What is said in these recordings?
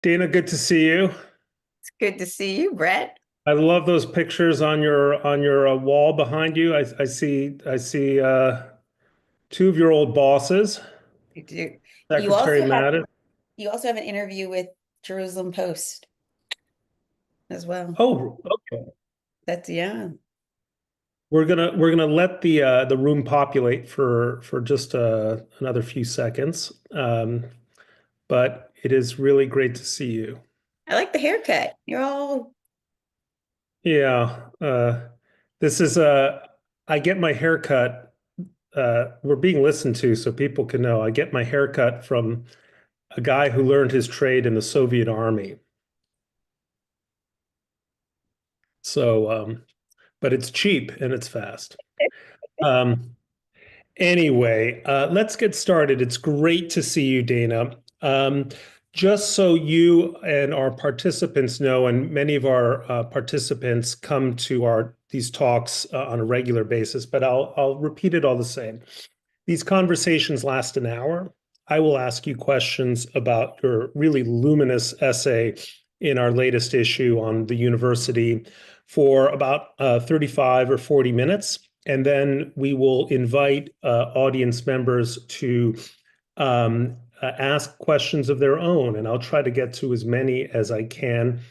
Dana, good to see you. It's good to see you, Bret. I love those pictures on your wall behind you. I see two of your old bosses, You do. You Secretary also have Mattis. you also have an interview with Jerusalem Post as well. Oh, okay. That's yeah. We're gonna let the room populate for just another few seconds. But it is really great to see you. I like the haircut. You're all Yeah, this is I get my haircut. We're being listened to, so people can know. I get my haircut from a guy who learned his trade in the Soviet Army. So, but it's cheap and it's fast. Um, anyway, let's get started. It's great to see you, Dana. Just so you and our participants know, and many of our participants come to our these talks on a regular basis, but I'll repeat it all the same. These conversations last an hour. I will ask you questions about your really luminous essay in our latest issue on the university for about 35 or 40 minutes. And then we will invite audience members to ask questions of their own. And I'll try to get to as many as I can.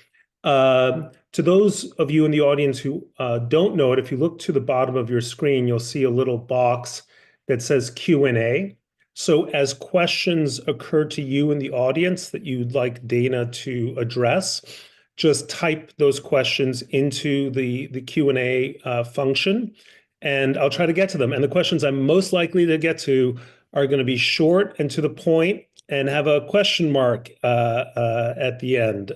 To those of you in the audience who don't know it, if you look to the bottom of your screen, you'll see a little box that says Q&A. So as questions occur to you in the audience that you'd like Dana to address, just type those questions into the Q&A function, and I'll try to get to them. And the questions I'm most likely to get to are going to be short and to the point and have a question mark at the end.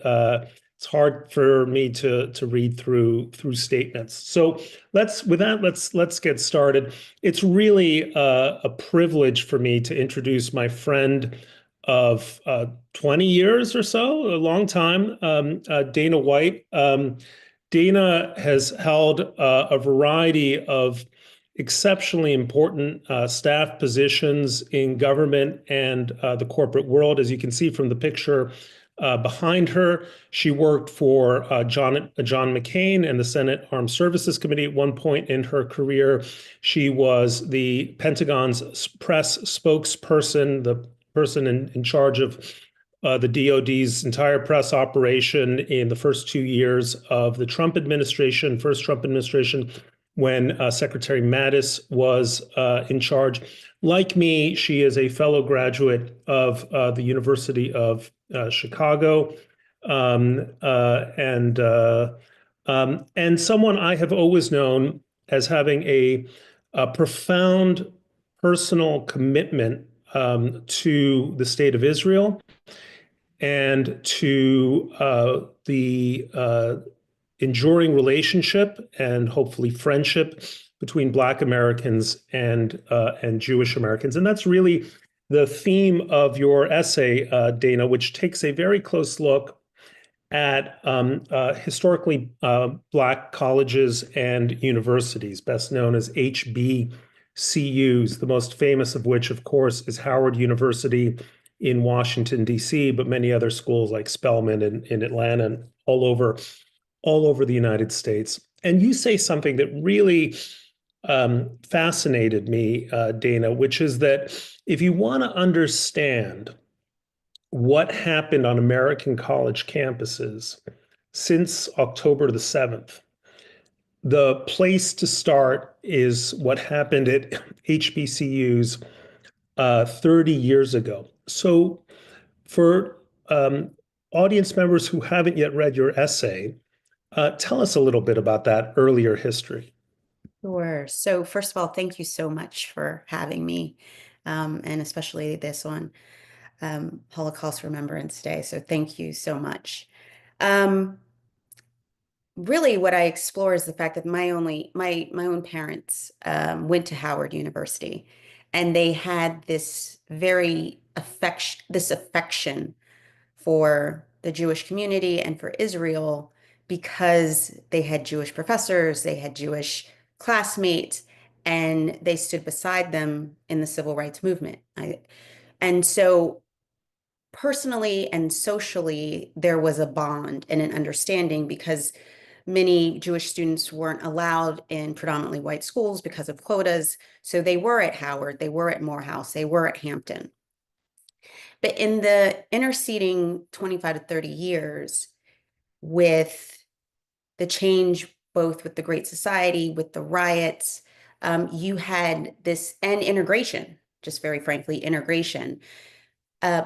It's hard for me to read through statements. So let's get started. It's really a privilege for me to introduce my friend of 20 years or so, a long time, Dana White. Dana has held a variety of exceptionally important staff positions in government and the corporate world. As you can see from the picture behind her, she worked for John McCain and the Senate Armed Services Committee at one point in her career. She was the Pentagon's press spokesperson, the person in charge of the DoD's entire press operation in the first 2 years of the Trump administration, first Trump administration, when Secretary Mattis was in charge. Like me, she is a fellow graduate of the University of Chicago, and someone I have always known as having a profound personal commitment to the state of Israel and to the enduring relationship and hopefully friendship between Black Americans and Jewish Americans. And that's really the theme of your essay, Dana, which takes a very close look at historically Black colleges and universities, best known as HBCUs, the most famous of which, of course, is Howard University in Washington, D.C., but many other schools like Spelman in Atlanta and all over the United States. And you say something that really fascinated me, Dana, which is that if you want to understand what happened on American college campuses since October the 7th, the place to start is what happened at HBCUs 30 years ago. So for audience members who haven't yet read your essay, tell us a little bit about that earlier history. Sure. So first of all, thank you so much for having me, and especially this on Holocaust Remembrance Day. So thank you so much. Um, Really, what I explore is the fact that my own parents went to Howard University, and they had this affection for the Jewish community and for Israel because they had Jewish professors, they had Jewish classmates, and they stood beside them in the civil rights movement. And so personally and socially, there was a bond and an understanding because many Jewish students weren't allowed in predominantly white schools because of quotas. So they were at Howard, they were at Morehouse, they were at Hampton. But in the interceding 25 to 30 years, with the change, both with the Great Society, with the riots, you had this, and integration, just very frankly, integration.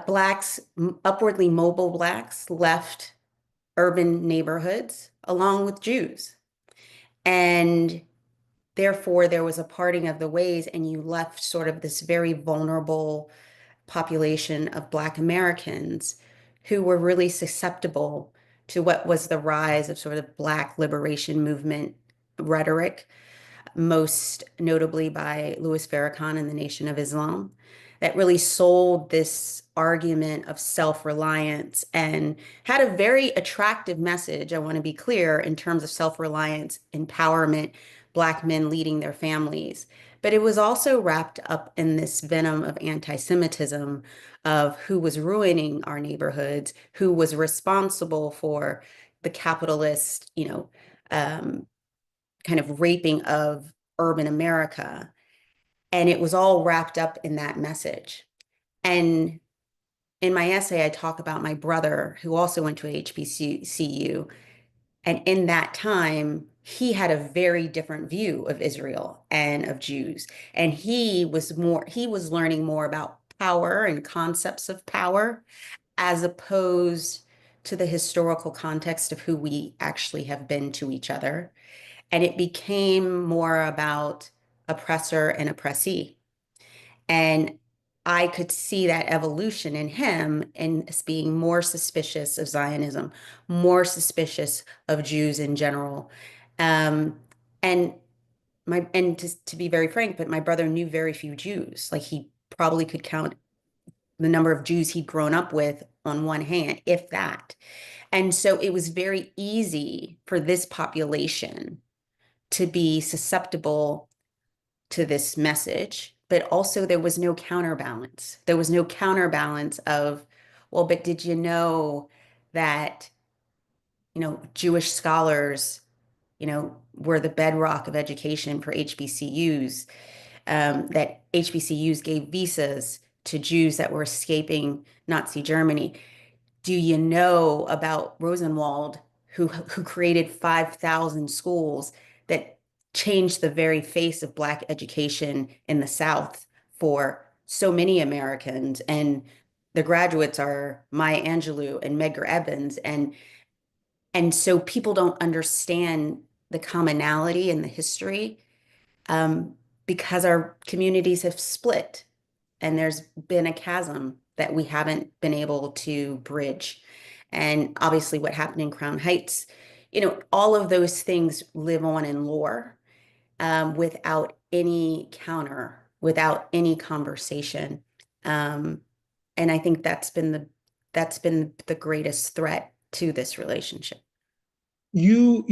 Blacks, upwardly mobile Blacks, left urban neighborhoods along with Jews. And therefore, there was a parting of the ways, and you left sort of this very vulnerable population of Black Americans who were really susceptible to what was the rise of sort of Black liberation movement rhetoric, most notably by Louis Farrakhan and the Nation of Islam, that really sold this argument of self-reliance and had a very attractive message, I want to be clear, in terms of self-reliance, empowerment, Black men leading their families. But it was also wrapped up in this venom of anti-Semitism, of who was ruining our neighborhoods, who was responsible for the capitalist, kind of raping of urban America. And it was all wrapped up in that message. And in my essay, I talk about my brother who also went to a HBCU. And in that time, he had a very different view of Israel and of Jews. And he was learning more about power and concepts of power as opposed to the historical context of who we actually have been to each other. And it became more about oppressor and oppressee. And I could see that evolution in him and being more suspicious of Zionism, more suspicious of Jews in general. Um, and to be very frank, but my brother knew very few Jews. Like he probably could count the number of Jews he'd grown up with on one hand, if that. And so it was very easy for this population to be susceptible to this message, but also there was no counterbalance. There was no counterbalance of, well, but did you know that, Jewish scholars, were the bedrock of education for HBCUs, that HBCUs gave visas to Jews that were escaping Nazi Germany. Do you know about Rosenwald, who created 5,000 schools that changed the very face of Black education in the South for so many Americans? And the graduates are Maya Angelou and Medgar Evans. And so people don't understand the commonality and the history, um, because our communities have split and there's been a chasm that we haven't been able to bridge. And obviously, what happened in Crown Heights, all of those things live on in lore, without any counter, without any conversation. Um, and I think that's been the greatest threat to this relationship. You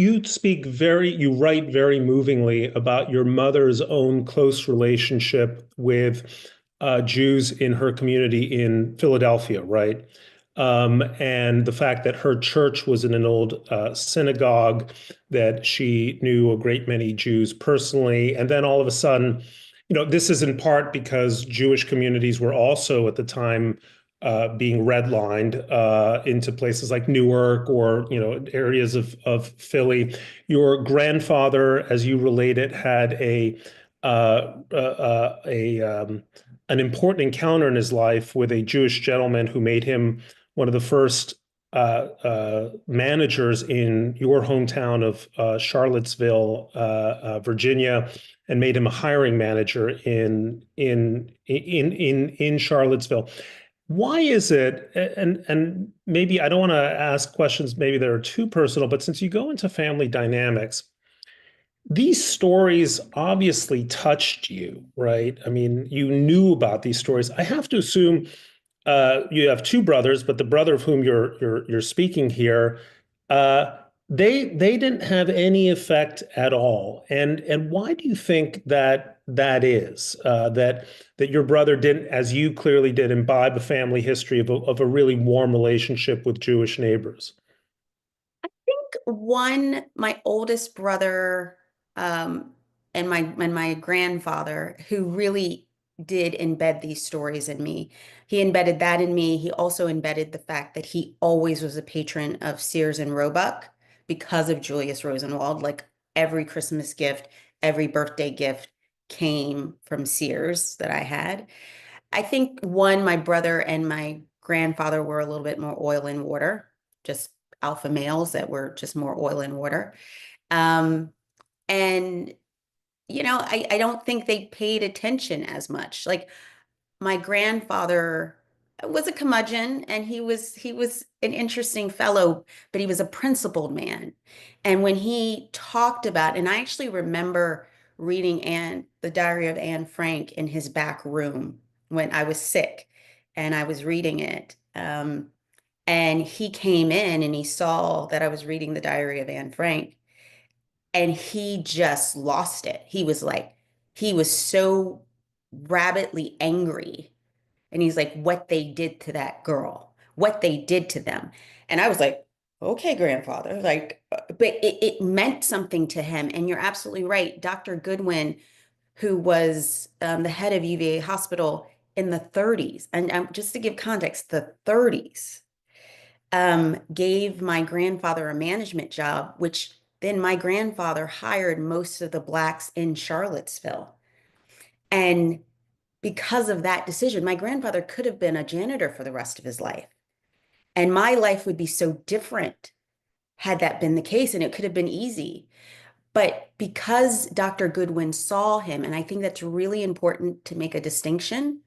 write very movingly about your mother's own close relationship with Jews in her community in Philadelphia, right? And the fact that her church was in an old synagogue, that she knew a great many Jews personally, and then all of a sudden, this is in part because Jewish communities were also at the time being redlined into places like Newark or areas of Philly. Your grandfather, as you relate it, had an important encounter in his life with a Jewish gentleman who made him one of the first managers in your hometown of Charlottesville, Virginia, and made him a hiring manager in Charlottesville. Why is it, and maybe I don't want to ask questions maybe that are too personal, but since you go into family dynamics, these stories obviously touched you, right? I mean, you knew about these stories. I have to assume you have two brothers, but the brother of whom you're speaking here, uh, They didn't have any effect at all. And why do you think that that is? That your brother didn't, as you clearly did, imbibe a family history of a really warm relationship with Jewish neighbors? One, my oldest brother, um, and my grandfather, who really did embed these stories in me. He embedded that in me. He also embedded the fact that he always was a patron of Sears and Roebuck because of Julius Rosenwald. Like every Christmas gift, every birthday gift came from Sears that I had. I think one, my brother and my grandfather were a little bit more oil and water, just alpha males that were just more oil and water. Um, and I don't think they paid attention as much. Like my grandfather was a curmudgeon and he was an interesting fellow, but he was a principled man. And when he talked about, and I actually remember reading the Diary of Anne Frank in his back room when I was sick and I was reading it. And he came in and he saw that I was reading the Diary of Anne Frank and he just lost it. He was so rabidly angry and he's like, what they did to that girl, what they did to them. And I was like, okay, grandfather, but it meant something to him. And you're absolutely right. Dr. Goodwin, who was the head of UVA Hospital in the 30s, and just to give context, the 30s, gave my grandfather a management job, which then my grandfather hired most of the blacks in Charlottesville. And because of that decision, my grandfather could have been a janitor for the rest of his life. And my life would be so different had that been the case, and it could have been easy. But because Dr. Goodwin saw him, and I think that's really important to make a distinction,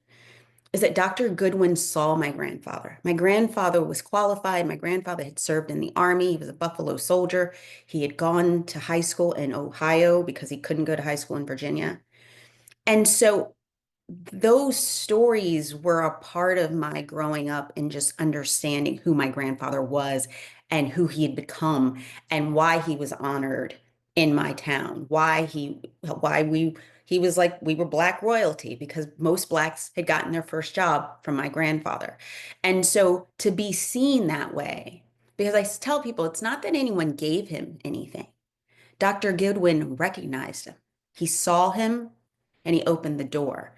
is that Dr. Goodwin saw my grandfather. My grandfather was qualified. My grandfather had served in the Army. He was a Buffalo soldier. He had gone to high school in Ohio because he couldn't go to high school in Virginia. And so those stories were a part of my growing up and just understanding who my grandfather was and who he had become and why he was honored in my town, why he was like we were black royalty because most blacks had gotten their first job from my grandfather. And so to be seen that way, because I tell people it's not that anyone gave him anything. Dr. Goodwin recognized him. He saw him and he opened the door.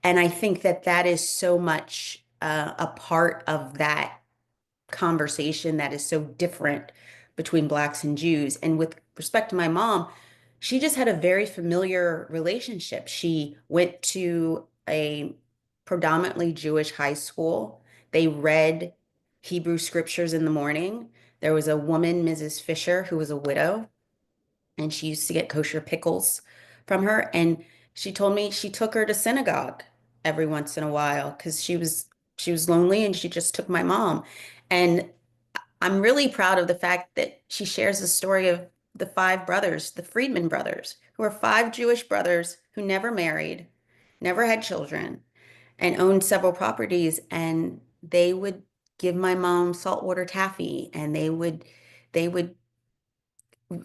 And I think that that is so much a part of that conversation that is so different between Blacks and Jews. And with respect to my mom, she just had a very familiar relationship. She went to a predominantly Jewish high school. They read Hebrew scriptures in the morning. There was a woman, Mrs. Fisher, who was a widow and she used to get kosher pickles from her. And she told me she took her to synagogue every once in a while because she was lonely and she just took my mom. And I'm really proud of the fact that she shares the story of the five brothers, the Friedman brothers, who are five Jewish brothers who never married, never had children, and owned several properties. And they would give my mom saltwater taffy and they would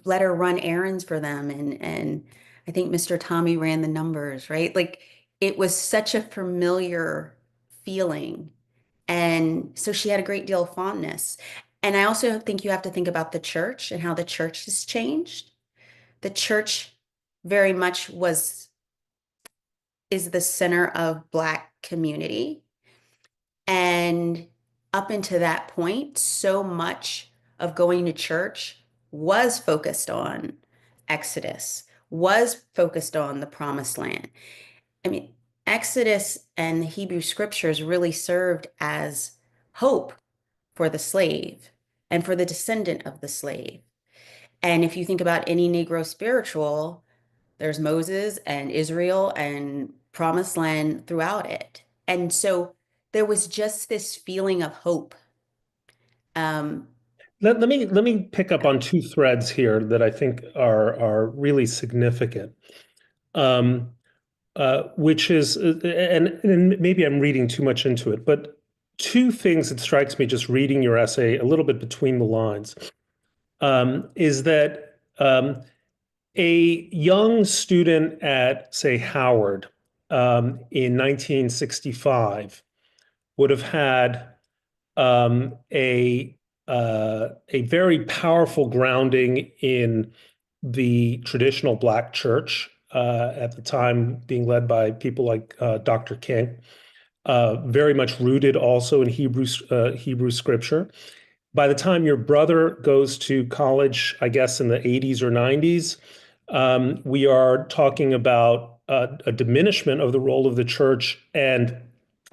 let her run errands for them and I think Mr. Tommy ran the numbers, right? Like it was such a familiar feeling. And so she had a great deal of fondness. And I also think you have to think about the church and how the church has changed. The church very much is the center of Black community. And up until that point, so much of going to church was focused on Exodus, was focused on the promised land. I mean, Exodus and the Hebrew scriptures really served as hope for the slave and for the descendant of the slave. And if you think about any Negro spiritual, there's Moses and Israel and promised land throughout it. And so there was just this feeling of hope. Um, Let me pick up on two threads here that I think are really significant. Um, which is, and maybe I'm reading too much into it, but two things that strikes me just reading your essay a little bit between the lines. is that a young student at, say, Howard in 1965 would have had a very powerful grounding in the traditional Black church at the time, being led by people like Dr. King, very much rooted also in Hebrew scripture. By the time your brother goes to college, I guess in the 80s or 90s, we are talking about a diminishment of the role of the church and,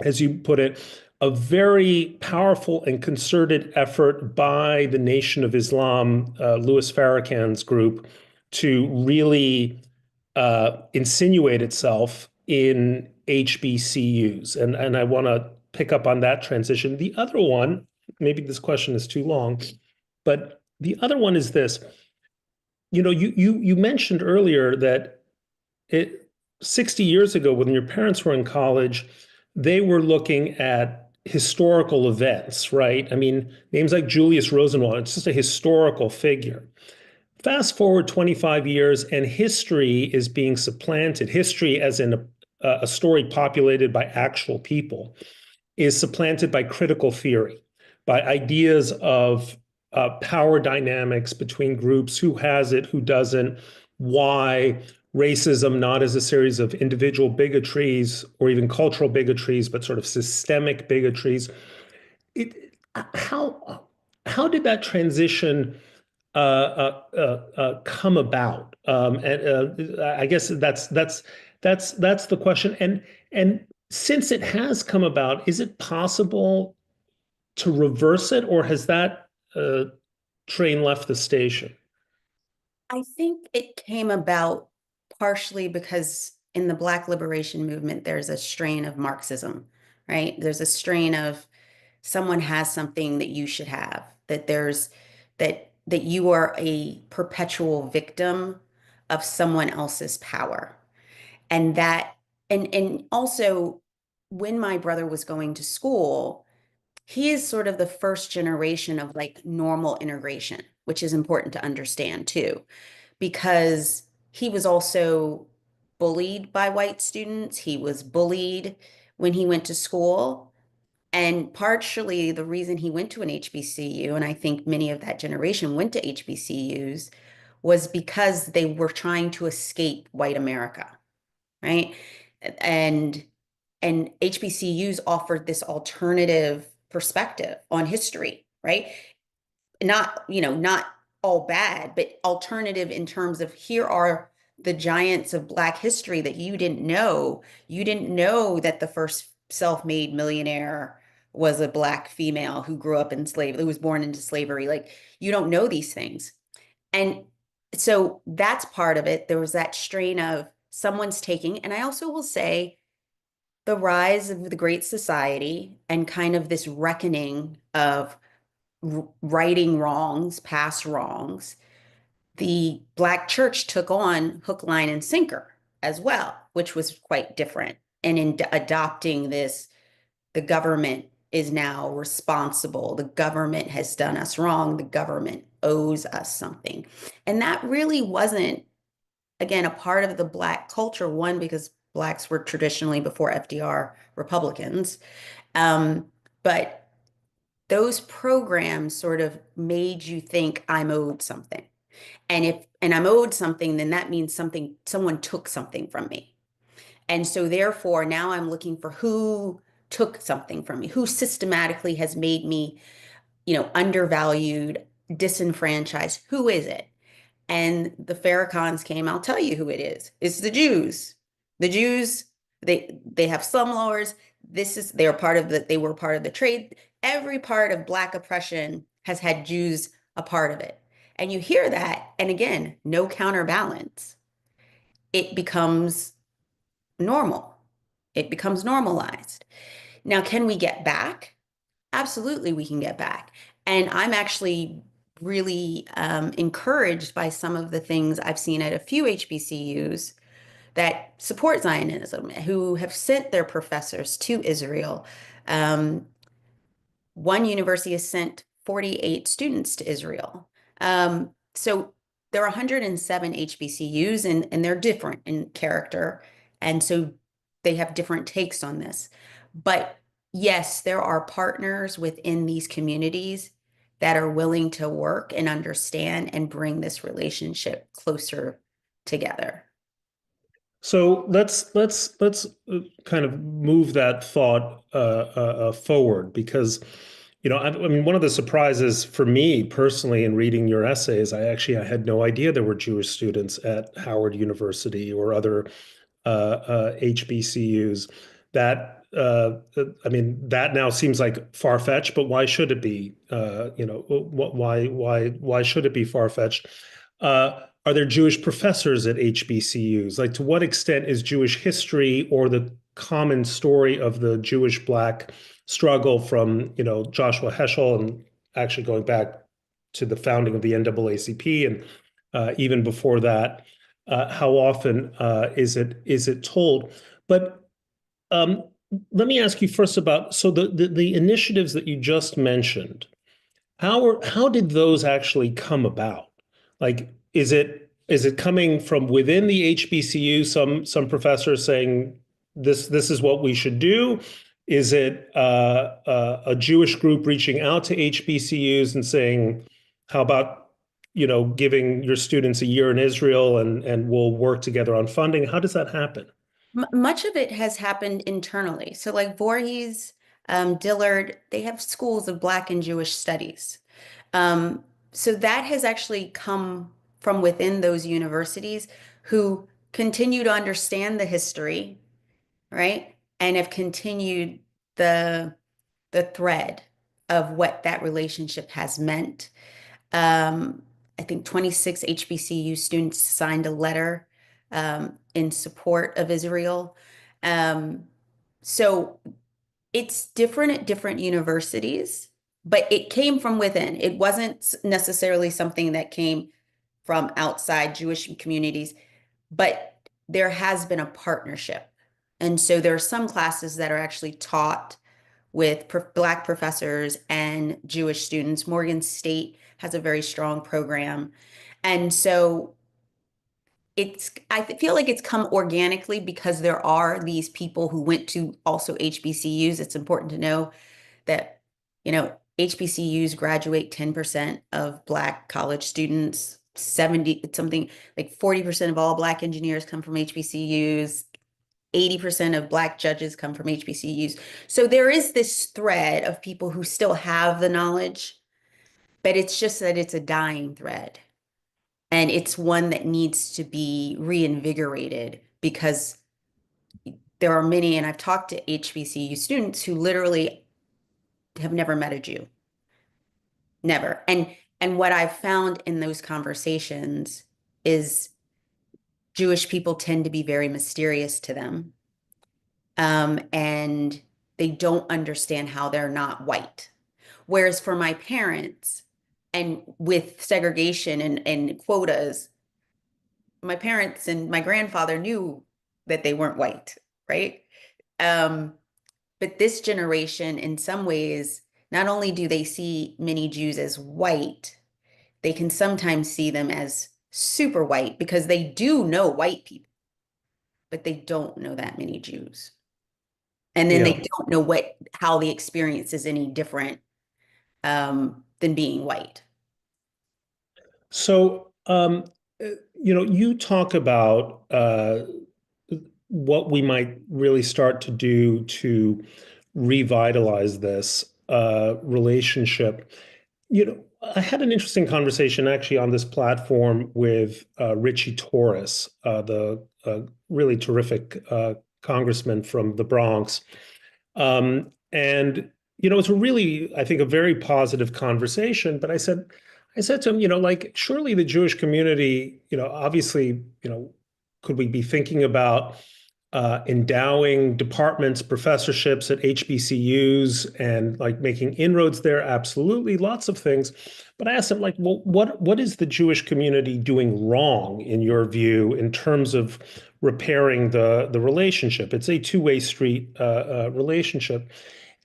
as you put it, a very powerful and concerted effort by the Nation of Islam, Louis Farrakhan's group, to really insinuate itself in HBCUs. And I want to pick up on that transition. The other one, maybe this question is too long, but the other one is this. You mentioned earlier that it 60 years ago, when your parents were in college, they were looking at historical events, right? I mean, names like Julius Rosenwald, it's just a historical figure. Fast forward 25 years, and history is being supplanted. History, as in a story populated by actual people, is supplanted by critical theory, by ideas of power dynamics between groups, who has it, who doesn't, why racism, not as a series of individual bigotries or even cultural bigotries, but sort of systemic bigotries. It, how did that transition come about? And I guess that's the question. And since it has come about, is it possible to reverse it, or has that train left the station? I think it came about partially because in the Black liberation movement, there's a strain of Marxism, right? There's a strain of someone has something that you should have, that you are a perpetual victim of someone else's power. And that and also when my brother was going to school, he is sort of the first generation of like normal integration, which is important to understand too, because he was also bullied by white students. He was bullied when he went to school. And partially the reason he went to an HBCU, and I think many of that generation went to HBCUs, was because they were trying to escape white America, right? And and HBCUs offered this alternative perspective on history, right? Not, not all bad, but alternative in terms of here are the giants of Black history that you didn't know. You didn't know that the first self-made millionaire was a Black female who grew up in slavery, who was born into slavery. Like, you don't know these things. And so that's part of it. There was that strain of someone's taking, and I also will say the rise of the Great Society and kind of this reckoning of righting wrongs, past wrongs. The Black church took on hook, line, and sinker as well, which was quite different. And in adopting this, the government is now responsible. The government has done us wrong. The government owes us something. And that really wasn't, again, a part of the Black culture. One, because Blacks were traditionally, before FDR, Republicans. But those programs sort of made you think I'm owed something. And I'm owed something, then that means someone took something from me. And so therefore now I'm looking for who took something from me, who systematically has made me, undervalued, disenfranchised. Who is it? And the Farrakhan's came, I'll tell you who it is. It's the Jews. The Jews, they have slumlords. They were part of the trade. Every part of Black oppression has had Jews a part of it. And you hear that, and again, no counterbalance. It becomes normal. It becomes normalized. Now, can we get back? Absolutely, we can get back. And I'm actually really encouraged by some of the things I've seen at a few HBCUs that support Zionism, who have sent their professors to Israel. One university has sent 48 students to Israel. So there are 107 HBCUs, and they're different in character. And so they have different takes on this. But yes, there are partners within these communities that are willing to work and understand and bring this relationship closer together. So let's kind of move that thought forward because, I mean, one of the surprises for me personally in reading your essays, I had no idea there were Jewish students at Howard University or other HBCUs. That I mean, that now seems like far-fetched, but why should it be? Why should it be far-fetched? Are there Jewish professors at HBCUs? Like, to what extent is Jewish history or the common story of the Jewish Black struggle from, Joshua Heschel and actually going back to the founding of the NAACP and even before that, how often is it told? But um, let me ask you first about so the initiatives that you just mentioned. How did those actually come about? Like, is it coming from within the HBCU? Some professors saying this is what we should do. Is it a Jewish group reaching out to HBCUs and saying, how about giving your students a year in Israel and we'll work together on funding? How does that happen? Much of it has happened internally. So, like Voorhees, Dillard, they have schools of Black and Jewish studies. So that has actually come from within those universities who continue to understand the history, right? And have continued the the thread of what that relationship has meant. Um, I think 26 HBCU students signed a letter in support of Israel. Um, so it's different at different universities, but it came from within. It wasn't necessarily something that came from outside Jewish communities, but there has been a partnership. And so there are some classes that are actually taught with Black professors and Jewish students. Morgan State has a very strong program. And so I feel like it's come organically because there are these people who went to also HBCUs. It's important to know that, HBCUs graduate 10% of Black college students, 70, something like 40% of all Black engineers come from HBCUs. 80% of Black judges come from HBCUs. So there is this thread of people who still have the knowledge, but it's just that it's a dying thread. And it's one that needs to be reinvigorated because there are many, and I've talked to HBCU students who literally have never met a Jew. Never. And what I've found in those conversations is Jewish people tend to be very mysterious to them. And they don't understand how they're not white. Whereas for my parents, and with segregation and quotas, my parents and my grandfather knew that they weren't white, right? Um, but this generation, in some ways, not only do they see many Jews as white, they can sometimes see them as super white because they do know white people, but they don't know that many Jews. And then they Yeah. don't know how the experience is any different than being white. So, you talk about what we might really start to do to revitalize this relationship. I had an interesting conversation actually on this platform with Richie Torres, the really terrific congressman from the Bronx. And it's a really, I think, a very positive conversation. But I said to him, like, surely the Jewish community, obviously, could we be thinking about endowing departments, professorships at HBCUs and like making inroads there? Absolutely, lots of things. But I asked him, like, well, what is the Jewish community doing wrong in your view in terms of repairing the relationship? It's a two-way street relationship.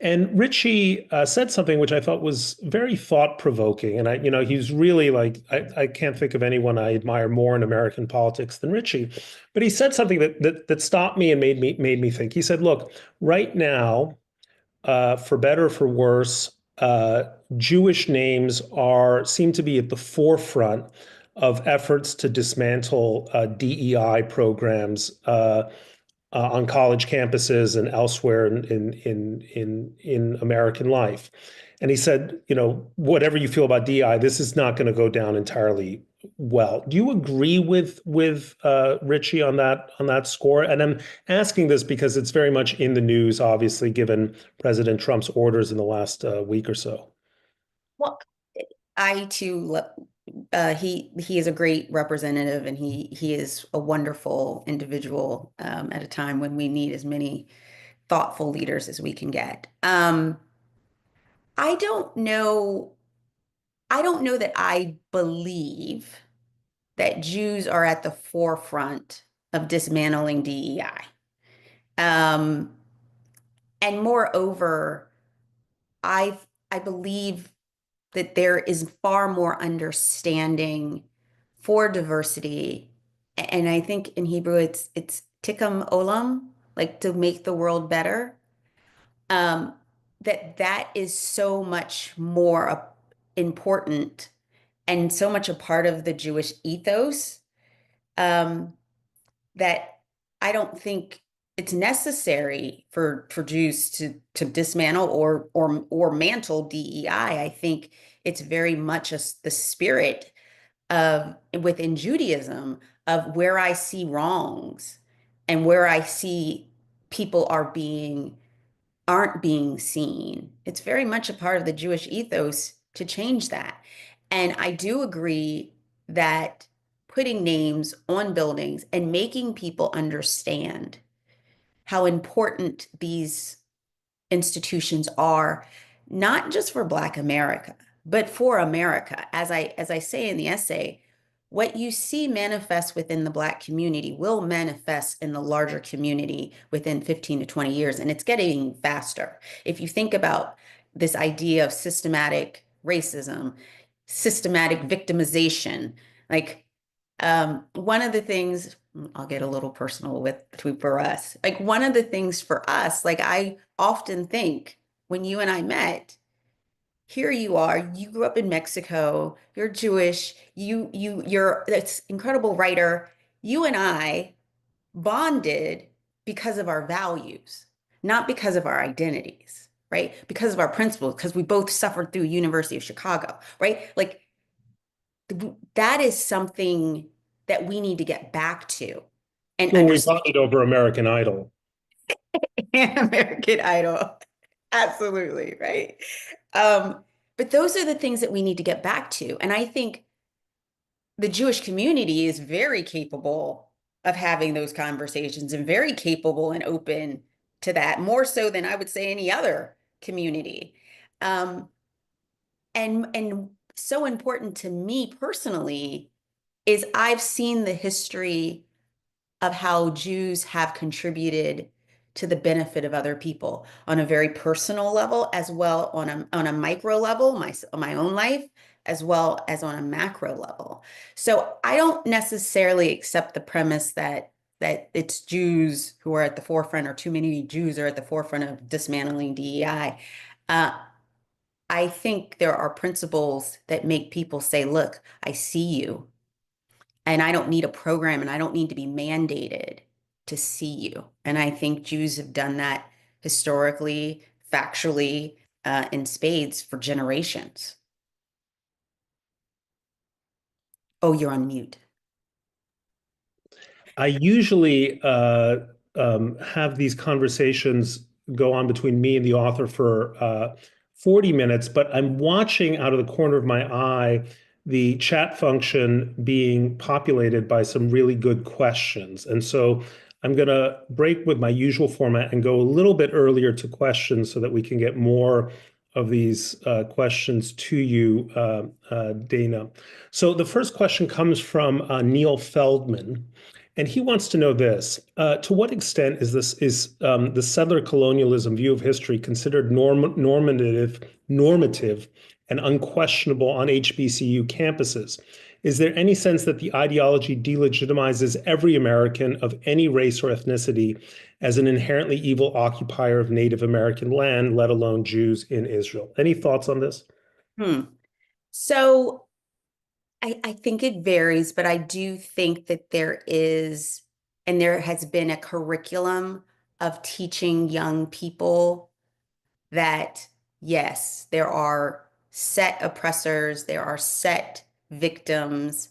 And Richie said something which I thought was very thought-provoking. And he's really like, I can't think of anyone I admire more in American politics than Richie. But he said something that stopped me and made me think. He said, look, right now, for better or for worse, Jewish names seem to be at the forefront of efforts to dismantle DEI programs on college campuses and elsewhere in American life. And he said, whatever you feel about DEI, this is not going to go down entirely well. Do you agree with Richie on that score? And I'm asking this because it's very much in the news, obviously, given President Trump's orders in the last week or so. Well, I too, he is a great representative, and he is a wonderful individual at a time when we need as many thoughtful leaders as we can get. I don't know. I don't know that I believe that Jews are at the forefront of dismantling DEI. Um, and moreover, I I believe that there is far more understanding for diversity. And I think in Hebrew it's tikkun olam, like to make the world better. Um, that is so much more important and so much a part of the Jewish ethos, um, that I don't think it's necessary for Jews to dismantle or mantle DEI. I think it's very much the spirit of within Judaism of where I see wrongs and where I see people aren't being seen. It's very much a part of the Jewish ethos to change that. And I do agree that putting names on buildings and making people understand how important these institutions are, not just for Black America, but for America. As I say in the essay, what you see manifest within the Black community will manifest in the larger community within 15 to 20 years, and it's getting faster. If you think about this idea of systematic racism, systematic victimization, like one of the things, I'll get a little personal for us. Like one of the things for us, like I often think when you and I met, here you are, you grew up in Mexico, you're Jewish, you're this incredible writer. You and I bonded because of our values, not because of our identities, right? Because of our principles, because we both suffered through University of Chicago, right? Like that is something that we need to get back to and Well, we understand. bonded over American Idol. American Idol. Absolutely, right? Um, but those are the things that we need to get back to. And I think the Jewish community is very capable of having those conversations and very capable and open to that, more so than I would say any other community. Um, and so important to me personally is I've seen the history of how Jews have contributed to the benefit of other people on a very personal level, as well on a micro level, my own life, as well as on a macro level. So I don't necessarily accept the premise that it's Jews who are at the forefront, or too many Jews are at the forefront of dismantling DEI. I think there are principles that make people say, look, I see you, and I don't need a program, and I don't need to be mandated to see you. And I think Jews have done that historically, factually, in spades for generations. Oh, you're on mute. I usually have these conversations go on between me and the author for 40 minutes, but I'm watching out of the corner of my eye the chat function being populated by some really good questions. And so I'm going to break with my usual format and go a little bit earlier to questions so that we can get more of these questions to you, Dana. So the first question comes from Neil Feldman. And he wants to know this: to what extent is the settler colonialism view of history considered normative, and unquestionable on HBCU campuses? Is there any sense that the ideology delegitimizes every American of any race or ethnicity as an inherently evil occupier of Native American land, let alone Jews in Israel? Any thoughts on this? Hmm. So I think it varies, but I do think that there is, and there has been a curriculum of teaching young people that, yes, there are set oppressors, there are set victims,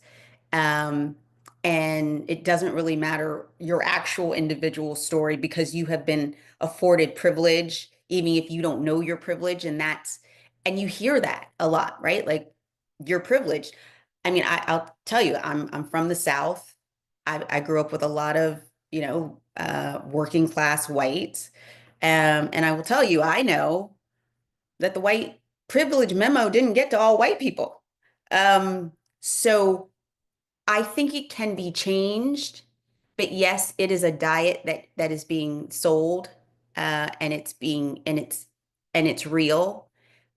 um, and it doesn't really matter your actual individual story because you have been afforded privilege, even if you don't know your privilege. And you hear that a lot, right? Like you're privileged. I mean, I'll tell you, I'm from the South. I grew up with a lot of, working class whites. And I will tell you, I know that the white privilege memo didn't get to all white people. Um, so I think it can be changed, but yes, it is a diet that is being sold, and it's real.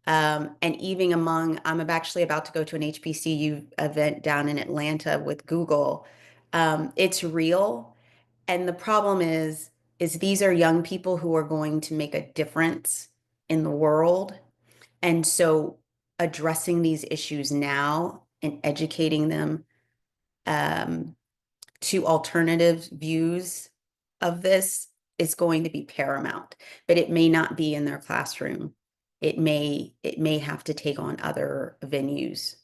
And even among, I'm actually about to go to an HBCU event down in Atlanta with Google. It's real, and the problem is these are young people who are going to make a difference in the world, and so addressing these issues now and educating them um, to alternative views of this is going to be paramount, but it may not be in their classroom. It may have to take on other venues.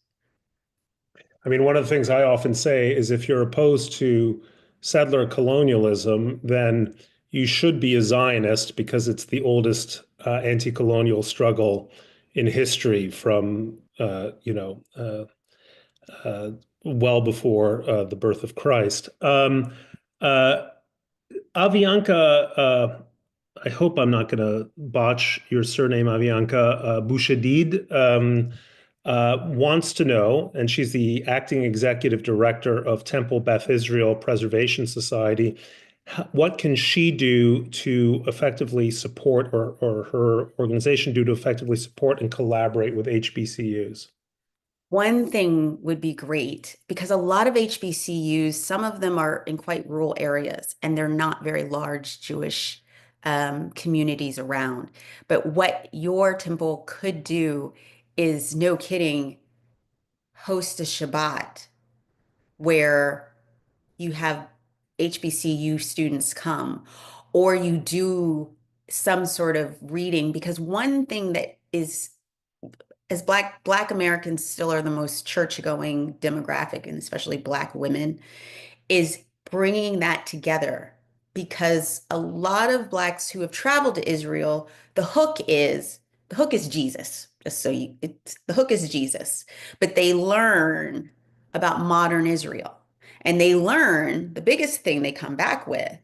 I mean, one of the things I often say is if you're opposed to settler colonialism, then you should be a Zionist because it's the oldest anti-colonial struggle in history from, well before the birth of Christ. Uh, Avianca, I hope I'm not going to botch your surname, Avianca Bouchedid, wants to know, and she's the acting executive director of Temple Beth Israel Preservation Society. What can she do to effectively support, or her organization do to effectively support and collaborate with HBCUs? One thing would be great because a lot of HBCUs, some of them are in quite rural areas and they're not very large Jewish communities around. But what your temple could do is, no kidding, host a Shabbat where you have HBCU students come, or you do some sort of reading. Because one thing that is, as Black Americans still are the most church-going demographic, and especially Black women, is bringing that together. Because a lot of Blacks who have traveled to Israel, the hook is Jesus. Just so you, it's the hook is Jesus. But they learn about modern Israel. And they learn, the biggest thing they come back with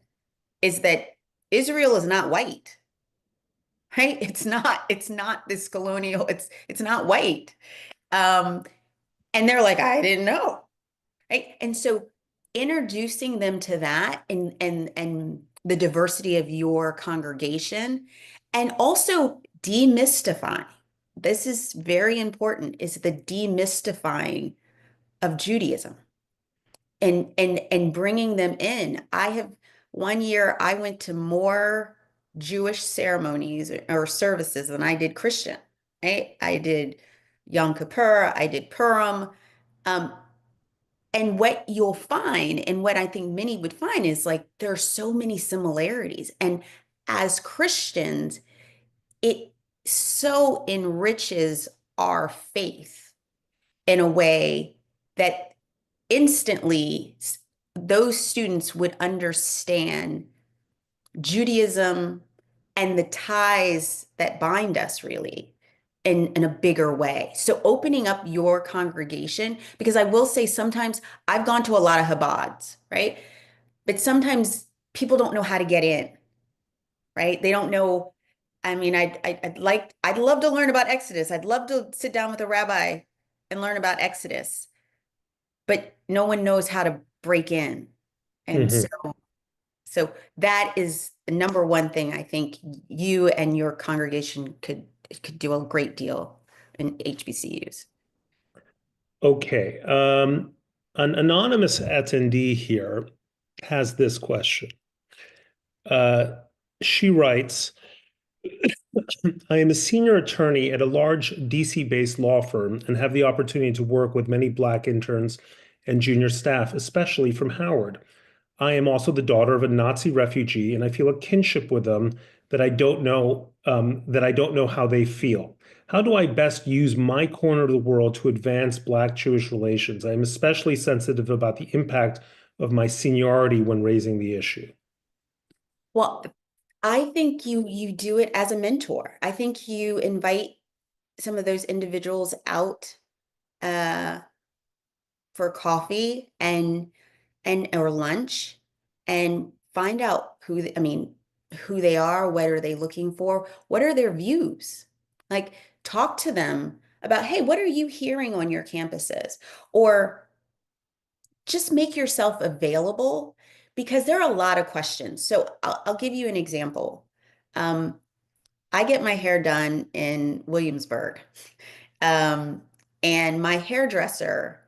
is that Israel is not white, right? It's not this colonial, it's not white. Um, and they're like, I didn't know, right? And so introducing them to that, and the diversity of your congregation, and also demystifying. This is very important, is the demystifying of Judaism, and bringing them in. One year I went to more Jewish ceremonies or services than I did Christian. I did Yom Kippur, I did Purim. Um, and what you'll find, and what I think many would find, is like there are so many similarities. And as Christians, it so enriches our faith in a way that instantly those students would understand Judaism and the ties that bind us, really, in a bigger way. So opening up your congregation, because I will say sometimes I've gone to a lot of Chabads, right? But sometimes people don't know how to get in, right? They don't know. I mean, I'd love to learn about Exodus. I'd love to sit down with a rabbi and learn about Exodus, but no one knows how to break in. And Hmm. so that is the number one thing I think you and your congregation could do a great deal in HBCUs. Okay. An anonymous attendee here has this question. Uh, she writes, I am a senior attorney at a large DC-based law firm and have the opportunity to work with many Black interns and junior staff, especially from Howard. I am also the daughter of a Nazi refugee, and I feel a kinship with them that I don't know how they feel. How do I best use my corner of the world to advance Black-Jewish relations? I am especially sensitive about the impact of my seniority when raising the issue. Well, I think you do it as a mentor. I think you invite some of those individuals out uh, for coffee and or lunch and find out who they are, what are they looking for, what are their views? Like talk to them about, hey, what are you hearing on your campuses? Or just make yourself available because there are a lot of questions. So I'll give you an example. Um, I get my hair done in Williamsburg. Um, and my hairdresser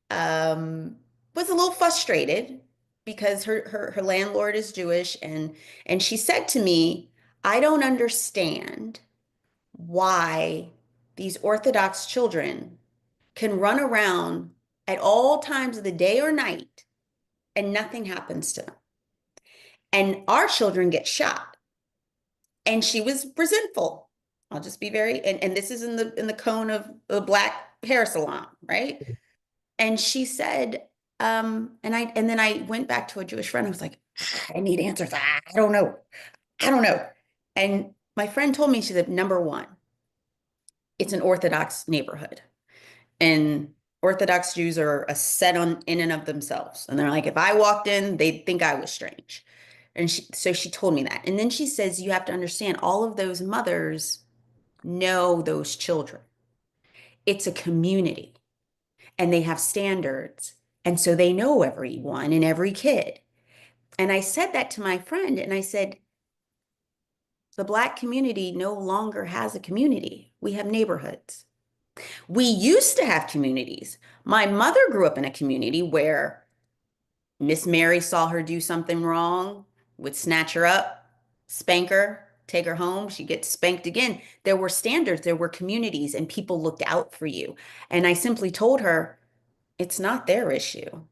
um, was a little frustrated because her landlord is Jewish and she said to me, I don't understand why these Orthodox children can run around at all times of the day or night and nothing happens to them. And our children get shot. And she was resentful. I'll just be very and this is in the cone of a black hair salon, right? And she said, and then I went back to a Jewish friend. I was like, I need answers. I don't know. I don't know. And my friend told me, she said, number one, it's an Orthodox neighborhood. And Orthodox Jews are a set on in and of themselves. And they're like, if I walked in, they'd think I was strange. And so she told me that. And then she says, you have to understand all of those mothers know those children. It's a community and they have standards. And so they know everyone and every kid. And I said that to my friend, and I said, the Black community no longer has a community. We have neighborhoods. We used to have communities. My mother grew up in a community where Miss Mary saw her do something wrong, would snatch her up, spank her, take her home. She'd get spanked again. There were standards, there were communities, and people looked out for you. And I simply told her, it's not their issue,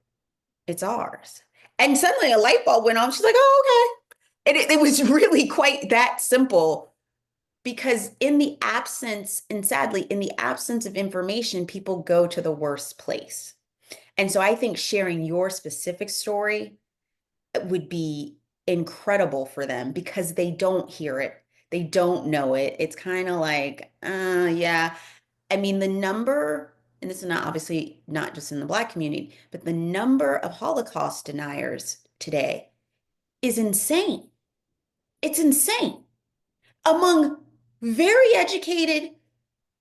it's ours. And suddenly a light bulb went on. She's like, oh, okay. And it was really quite that simple because in the absence, and sadly, in the absence of information, people go to the worst place. And so I think sharing your specific story would be incredible for them because they don't hear it. They don't know it. It's kind of like, yeah. I mean, the number, and this is not obviously not just in the Black community, but the number of Holocaust deniers today is insane. It's insane among very educated,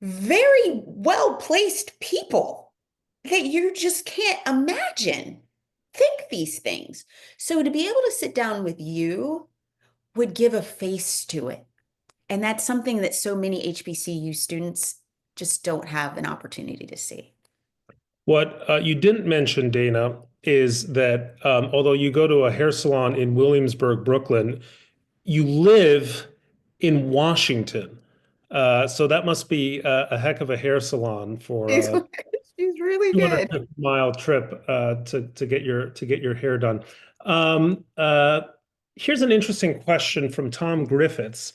very well-placed people that you just can't imagine think these things. So to be able to sit down with you would give a face to it. And that's something that so many HBCU students just don't have an opportunity to see. What you didn't mention, Dana, is that although you go to a hair salon in Williamsburg, Brooklyn, you live in Washington. So that must be a heck of a hair salon for She's, a she's really good. 250-mile trip to get your hair done. Um, uh, Here's an interesting question from Tom Griffiths,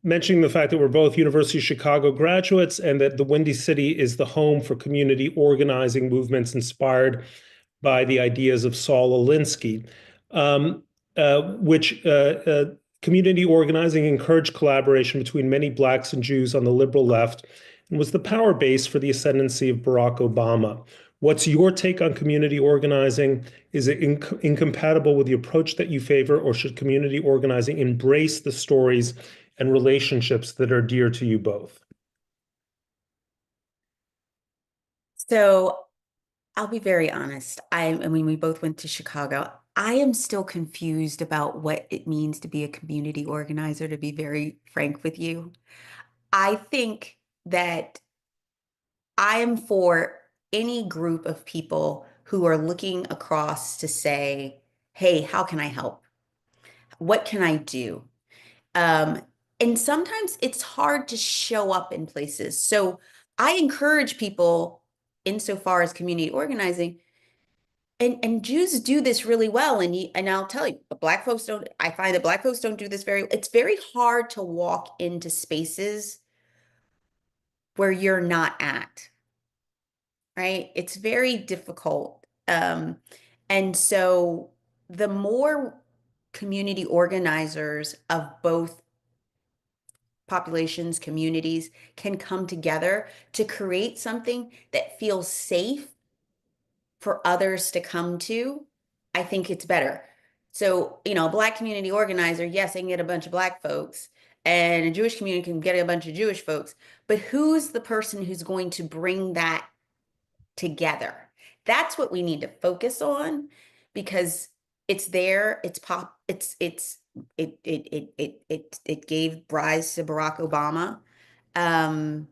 mentioning the fact that we're both University of Chicago graduates and that the Windy City is the home for community organizing movements inspired by the ideas of Saul Alinsky, which community organizing encouraged collaboration between many Blacks and Jews on the liberal left and was the power base for the ascendancy of Barack Obama. What's your take on community organizing? Is it incompatible with the approach that you favor, or should community organizing embrace the stories and relationships that are dear to you both? So I'll be very honest. I mean, we both went to Chicago. I am still confused about what it means to be a community organizer, to be very frank with you. I think that I am for any group of people who are looking across to say, hey, how can I help? What can I do? Um, and sometimes it's hard to show up in places. So I encourage people, insofar as community organizing, and Jews do this really well. And I'll tell you, Black folks don't. I find that Black folks don't do this very. It's very hard to walk into spaces where you're not at, right? It's very difficult. And so the more community organizers of both populations, communities can come together to create something that feels safe for others to come to, I think it's better. So, a Black community organizer, yes, they can get a bunch of Black folks, and a Jewish community can get a bunch of Jewish folks, but who's the person who's going to bring that together? That's what we need to focus on because it's there, it's pop, it gave rise to Barack Obama. Um,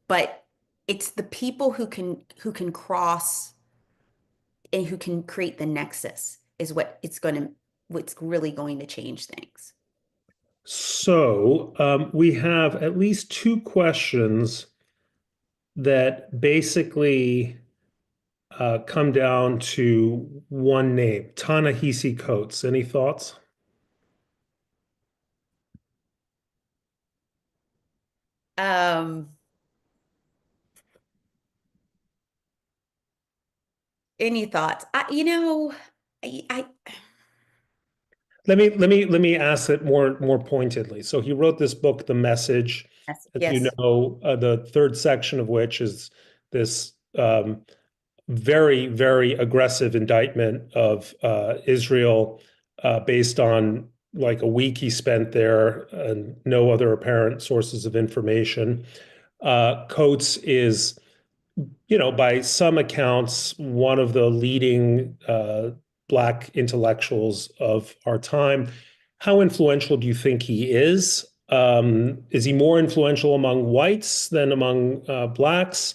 but it's the people who can cross and who can create the nexus is what's really going to change things. So we have at least two questions that basically come down to one name, Ta-Nehisi Coates. Any thoughts? Um, any thoughts? I Let me ask it more pointedly. So he wrote this book, The Message, yes, as you yes, know, the third section of which is this very, very aggressive indictment of Israel based on like a week he spent there and no other apparent sources of information. Coates is, by some accounts, one of the leading Black intellectuals of our time. How influential do you think he is? Is he more influential among whites than among Blacks?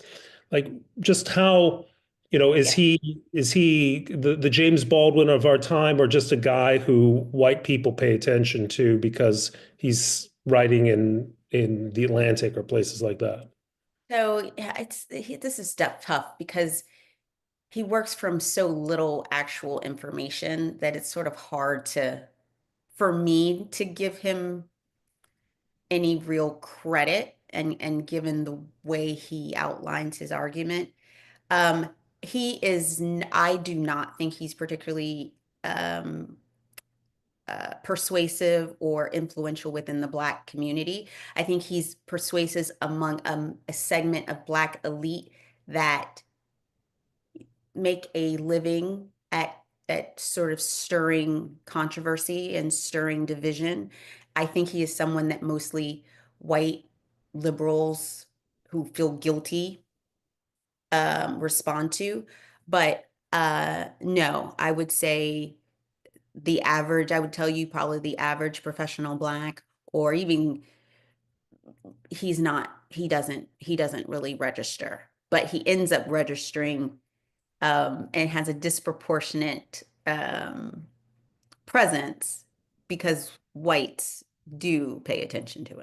Like, just how, is yes. he the James Baldwin of our time, or just a guy who white people pay attention to because he's writing in the Atlantic or places like that? So yeah, this is tough because he works from so little actual information that it's sort of hard for me to give him any real credit and given the way he outlines his argument. Um, I do not think he's particularly um, persuasive or influential within the Black community. I think he's persuasive among a segment of Black elite that make a living at sort of stirring controversy and stirring division. I think he is someone that mostly white liberals who feel guilty respond to. But no, I would say I would tell you probably the average professional Black, or even he doesn't really register, but he ends up registering and has a disproportionate presence because whites do pay attention to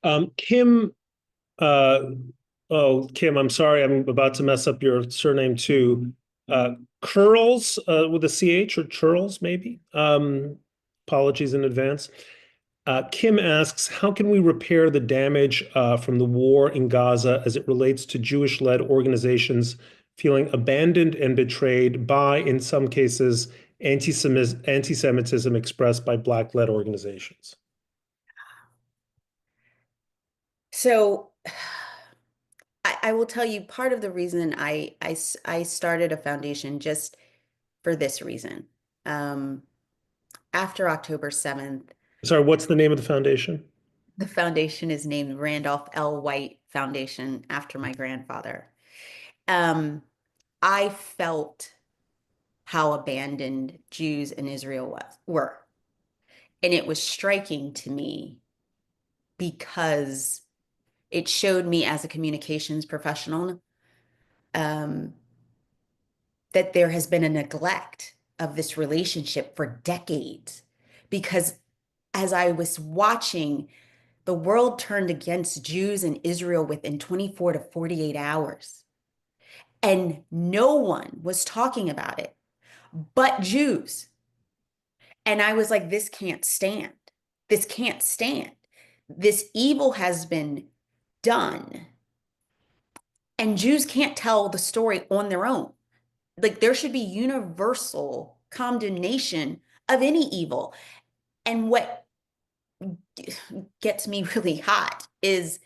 him. Kim, uh, oh, Kim, I'm sorry, I'm about to mess up your surname too. Curls with a CH, or Churls, maybe. Apologies in advance. Kim asks, how can we repair the damage from the war in Gaza as it relates to Jewish-led organizations feeling abandoned and betrayed by, in some cases, anti-Semitism expressed by Black-led organizations? So I will tell you part of the reason I started a foundation just for this reason. Um, After October 7th, Sorry, what's the name of the foundation? the foundation is named Randolph L. White Foundation after my grandfather. Um, I felt how abandoned Jews in Israel were. And it was striking to me because it showed me as a communications professional um, that there has been a neglect of this relationship for decades. Because as I was watching, the world turned against Jews in Israel within 24 to 48 hours. And no one was talking about it but Jews. And I was like, this can't stand. This can't stand. This evil has been done. And Jews can't tell the story on their own. Like there should be universal condemnation of any evil. And what gets me really hot is,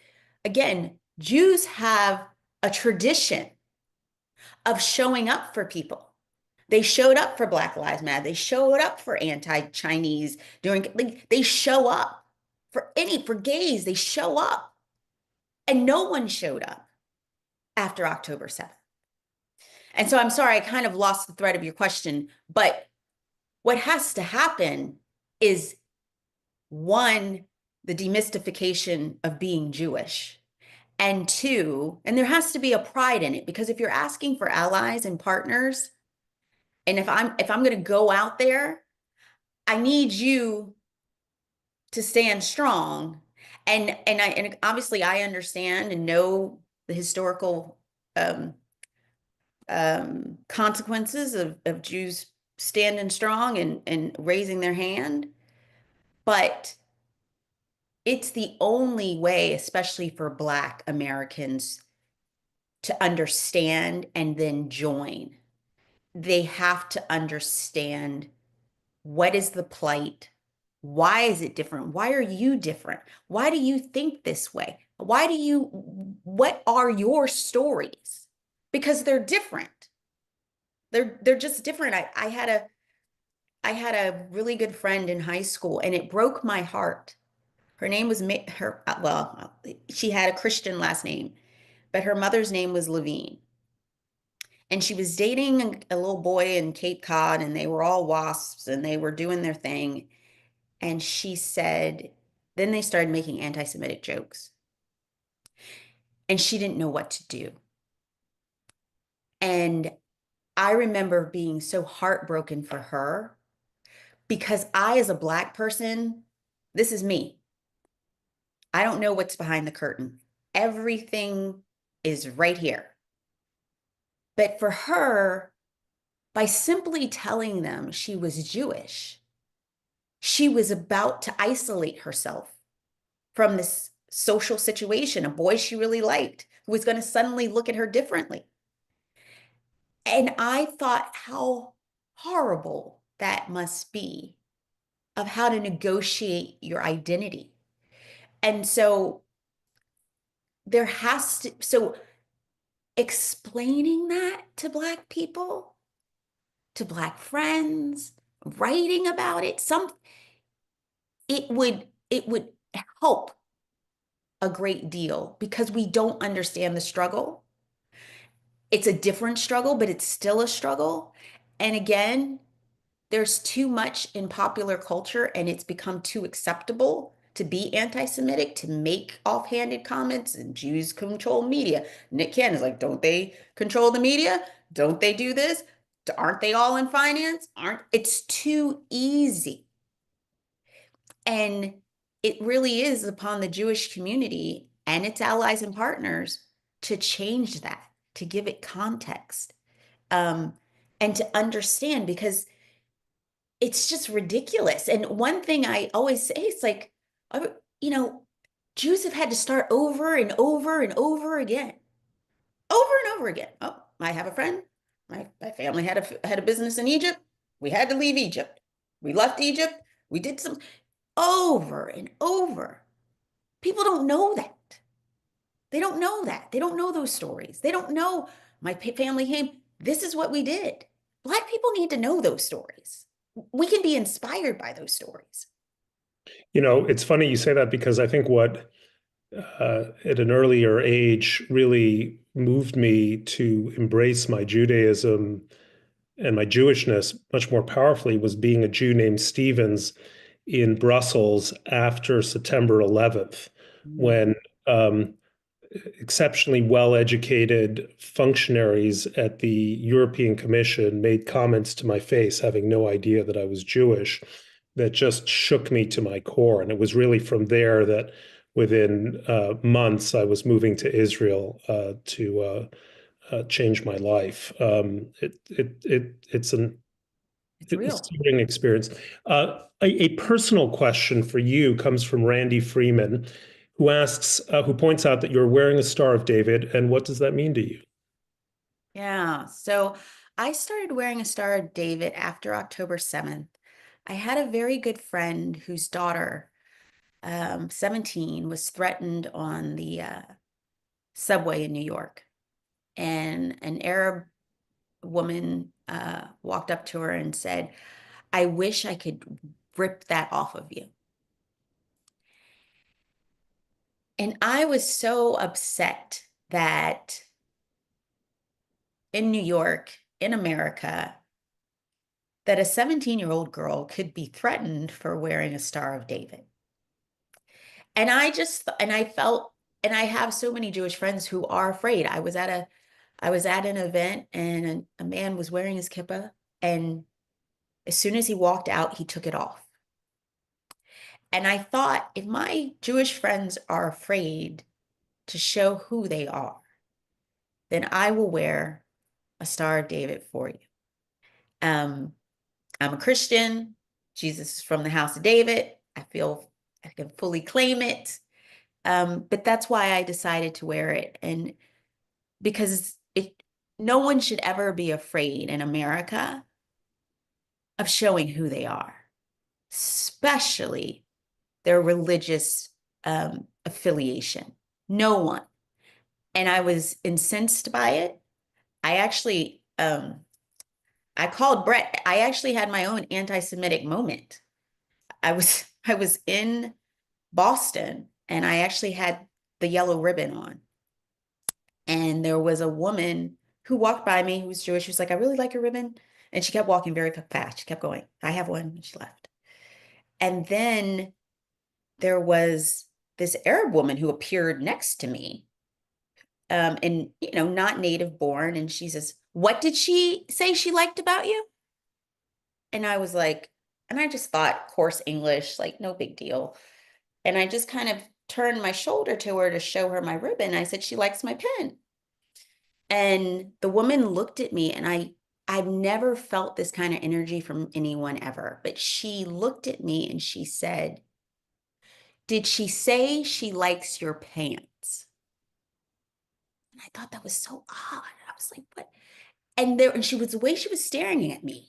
again, Jews have a tradition of showing up for people. They showed up for Black Lives Matter. They showed up for anti-Chinese during, like, they show up for gays. They show up. And no one showed up after October 7th. And so I'm sorry, I kind of lost the thread of your question, but what has to happen is one, the demystification of being Jewish. And two, and there has to be a pride in it, because if you're asking for allies and partners, and if I'm going to go out there, I need you to stand strong. And obviously I understand and know the historical consequences of Jews standing strong and raising their hand. But it's the only way, especially for Black Americans, to understand and then join. They have to understand what is the plight. Why is it different? Why are you different? Why do you think this way? What are your stories? Because they're different. They're just different. I had a really good friend in high school, and it broke my heart. Her name was well, she had a Christian last name, but her mother's name was Levine. And she was dating a little boy in Cape Cod, and they were all WASPs and they were doing their thing. And she said, then they started making anti-Semitic jokes. And she didn't know what to do. And I remember being so heartbroken for her because I, as a Black person, this is me. I don't know what's behind the curtain. Everything is right here. But for her, by simply telling them she was Jewish, she was about to isolate herself from this social situation, a boy she really liked, who was going to suddenly look at her differently. And I thought how horrible that must be, of how to negotiate your identity. And so so explaining that to Black people, to Black friends, writing about it, it would help a great deal, because we don't understand the struggle. It's a different struggle, but it's still a struggle. And again, there's too much in popular culture, and it's become too acceptable to be anti-Semitic, to make offhanded comments, and Jews control media. Nick Cannon's like, don't they control the media? Don't they do this? Aren't they all in finance? It's too easy. And it really is upon the Jewish community and its allies and partners to change that, to give it context, um, and to understand, because it's just ridiculous. And one thing I always say is like, you know, Jews have had to start over and over and over again, over and over again. Oh, I have a friend. My family had a business in Egypt. We had to leave Egypt. We left Egypt. We did some over and over. People don't know that. They don't know that. They don't know those stories. They don't know my family came. This is what we did. Black people need to know those stories. We can be inspired by those stories. It's funny you say that, because I think what at an earlier age really moved me to embrace my Judaism and my Jewishness much more powerfully was being a Jew named Stephens in Brussels after September 11th, Mm. when um, exceptionally well-educated functionaries at the European Commission made comments to my face, having no idea that I was Jewish, that just shook me to my core. And it was really from there that within months I was moving to Israel to change my life. It's It's real. a experience. A personal question for you comes from Randy Freeman, who asks, who points out that you're wearing a Star of David, and what does that mean to you? Yeah. So I started wearing a Star of David after October 7th. I had a very good friend whose daughter, 17, was threatened on the subway in New York. And an Arab woman walked up to her and said, I wish I could rip that off of you. And I was so upset that in New York, in America, that a 17-year-old girl could be threatened for wearing a Star of David. And I felt, and I have so many Jewish friends who are afraid. I was at an event and a man was wearing his kippah, and as soon as he walked out, he took it off. And I thought, if my Jewish friends are afraid to show who they are, then I will wear a Star of David for you. Um, I'm a Christian. Jesus is from the house of David. I feel I can fully claim it. But that's why I decided to wear it. And because no one should ever be afraid in America of showing who they are, especially their religious affiliation. No one. And I was incensed by it. I actually, I called Bret. I actually had my own anti-Semitic moment. I was in Boston and I actually had the yellow ribbon on. And there was a woman who walked by me who was Jewish. She was like, I really like your ribbon. And she kept walking very fast. She kept going, I have one. And she left. And then there was this Arab woman who appeared next to me, and, not native born. And she says, what did she say she liked about you? And I was like, and I just thought coarse English, like no big deal. And I just kind of turned my shoulder to her to show her my ribbon. I said, she likes my pen. And the woman looked at me and I've never felt this kind of energy from anyone ever. But she looked at me and she said, did she say she likes your pants? And I thought that was so odd. I was like, what? And she was the way she was staring at me.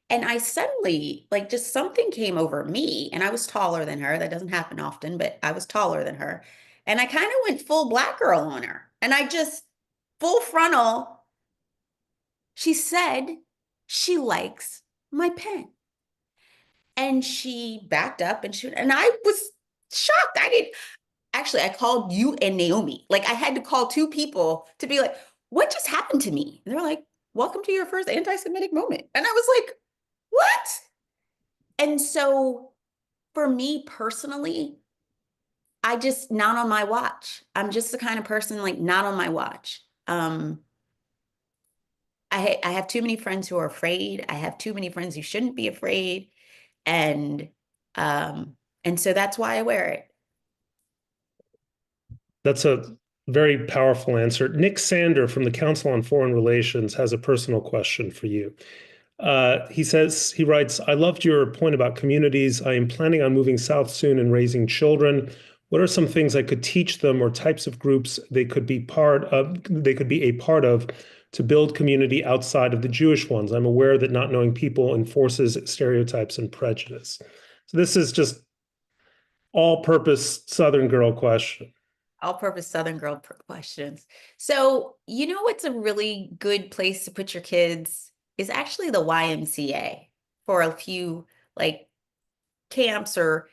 And I suddenly, like, just something came over me, and I was taller than her. That doesn't happen often, but I was taller than her. And I kind of went full black girl on her. And I just full frontal. She said she likes my pen. And she backed up and I was shocked. I called you and Naomi. Like I had to call two people to be like, what just happened to me? And they're like, welcome to your first anti-Semitic moment. And I was like, what? And so for me personally, I just not on my watch. I'm just the kind of person like not on my watch. I have too many friends who are afraid. I have too many friends who shouldn't be afraid. And um, and so that's why I wear it. That's a very powerful answer. Nick Sander from the Council on Foreign Relations has a personal question for you. He writes, I loved your point about communities. I am planning on moving south soon and raising children. What are some things I could teach them or types of groups they could be a part of to build community outside of the Jewish ones? I'm aware that not knowing people enforces stereotypes and prejudice. So this is just all-purpose Southern girl question. All-purpose Southern girl questions. So, what's a really good place to put your kids is actually the YMCA for a few like camps or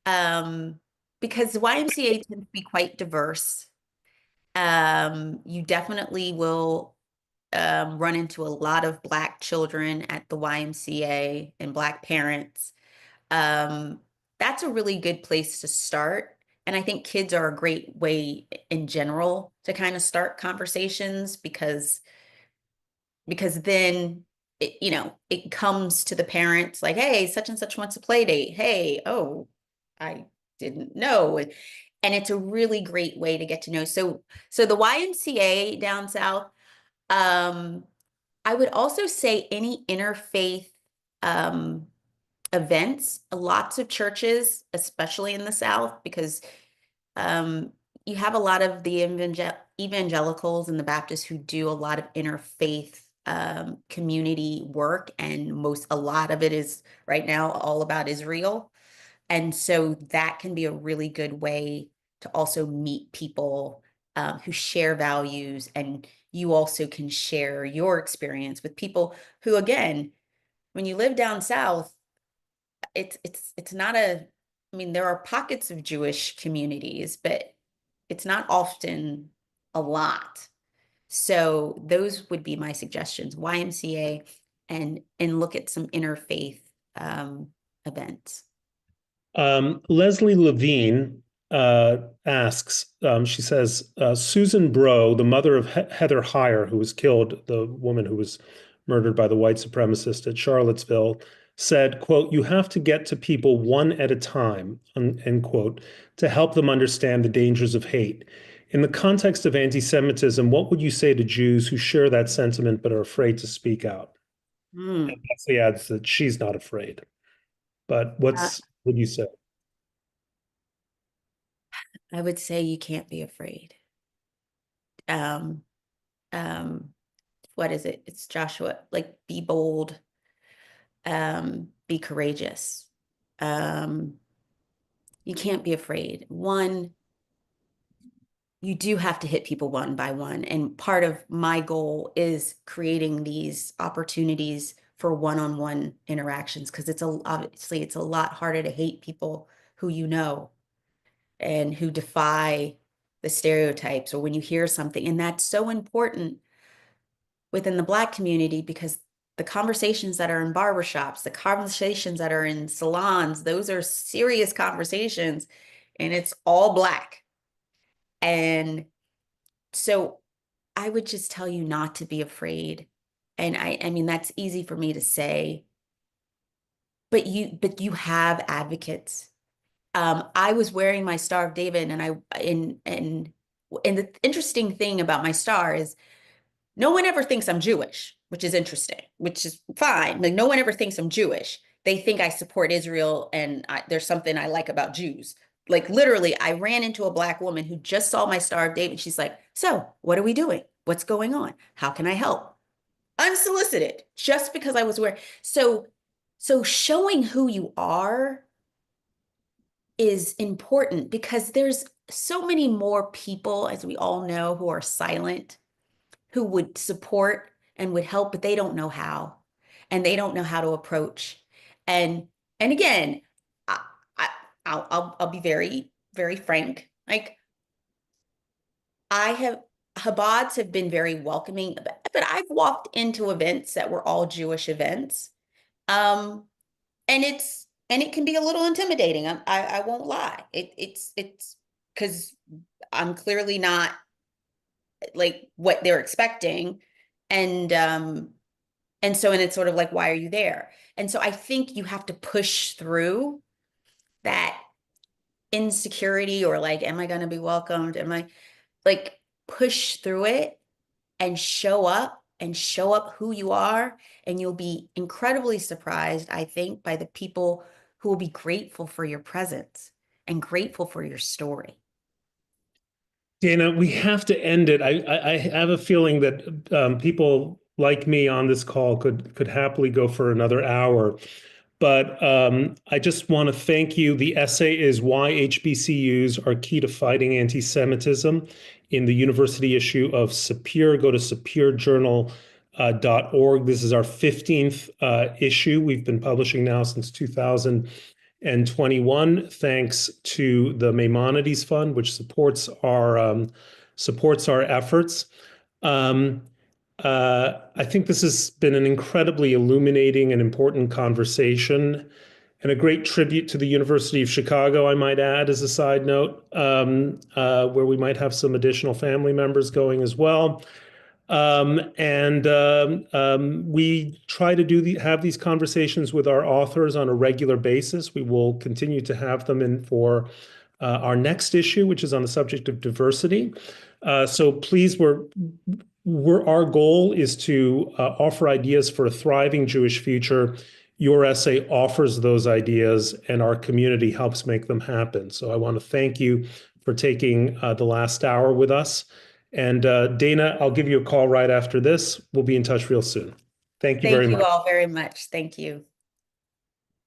because the YMCA tends to be quite diverse. You definitely will run into a lot of Black children at the YMCA and Black parents. Um, that's a really good place to start. And I think kids are a great way in general to kind of start conversations because then it comes to the parents like, hey, such and such wants a play date. Hey, oh, I didn't know. And it's a really great way to get to know. So the YMCA down south, um, I would also say any interfaith um, events, lots of churches, especially in the South, because um, you have a lot of the evangelicals and the Baptists who do a lot of interfaith community work, and a lot of it is right now all about Israel. And so that can be a really good way to also meet people who share values, and you also can share your experience with people who, again, when you live down south, it's not I mean, there are pockets of Jewish communities, but it's not often a lot. So those would be my suggestions, YMCA and look at some interfaith events. Leslie Levine asks, she says, Susan Bro, the mother of Heather Heyer, who was killed, the woman who was murdered by the white supremacist at Charlottesville, said, quote, you have to get to people one at a time, end quote, to help them understand the dangers of hate. In the context of anti-Semitism, what would you say to Jews who share that sentiment but are afraid to speak out? And Mm. Leslie adds that she's not afraid. But Uh, what do you say? I would say you can't be afraid. Um, um, what is it? It's Joshua, like be bold, be courageous. Um, you can't be afraid. One, you do have to hit people one by one. And part of my goal is creating these opportunities for one-on-one interactions because obviously it's a lot harder to hate people who you know and who defy the stereotypes or when you hear something. And that's so important within the Black community because the conversations that are in barbershops, the conversations that are in salons, those are serious conversations and it's all Black. And so I would just tell you not to be afraid. And I mean, that's easy for me to say, but you have advocates. I was wearing my Star of David and the interesting thing about my star is no one ever thinks I'm Jewish, which is interesting, which is fine. Like no one ever thinks I'm Jewish. They think I support Israel and there's something I like about Jews. Like literally, I ran into a Black woman who just saw my Star of David. She's like, so what are we doing? What's going on? How can I help? Unsolicited, just because I was wearing. So showing who you are is important because there's so many more people, as we all know, who are silent who would support and would help, but they don't know how, and they don't know how to approach. And and again, I, I I'll be very very frank. Like I have Chabads have been very welcoming, but I've walked into events that were all Jewish events, um, and it can be a little intimidating. I won't lie. It's because I'm clearly not like what they're expecting, and and it's sort of like, why are you there? And so I think you have to push through that insecurity or like, am I going to be welcomed? Am I like push through it and show up who you are. And you'll be incredibly surprised, I think, by the people who will be grateful for your presence and grateful for your story. Dana, we have to end it. I have a feeling that people like me on this call could happily go for another hour. But I just want to thank you. The essay is Why HBCUs Are Key to Fighting Anti-Semitism in the University issue of SAPIR. Go to sapirjournal.org. This is our 15th issue. We've been publishing now since 2021, thanks to the Maimonides Fund, which supports our supports our efforts. Um, I think this has been an incredibly illuminating and important conversation, and a great tribute to the University of Chicago, I might add, as a side note, where we might have some additional family members going as well. We try to have these conversations with our authors on a regular basis. We will continue to have them in for our next issue, which is on the subject of diversity. So please, our goal is to offer ideas for a thriving Jewish future. Your essay offers those ideas, and our community helps make them happen. So I want to thank you for taking the last hour with us. And Dana, I'll give you a call right after this. We'll be in touch real soon. Thank you very Thank you much. all very much. Thank you.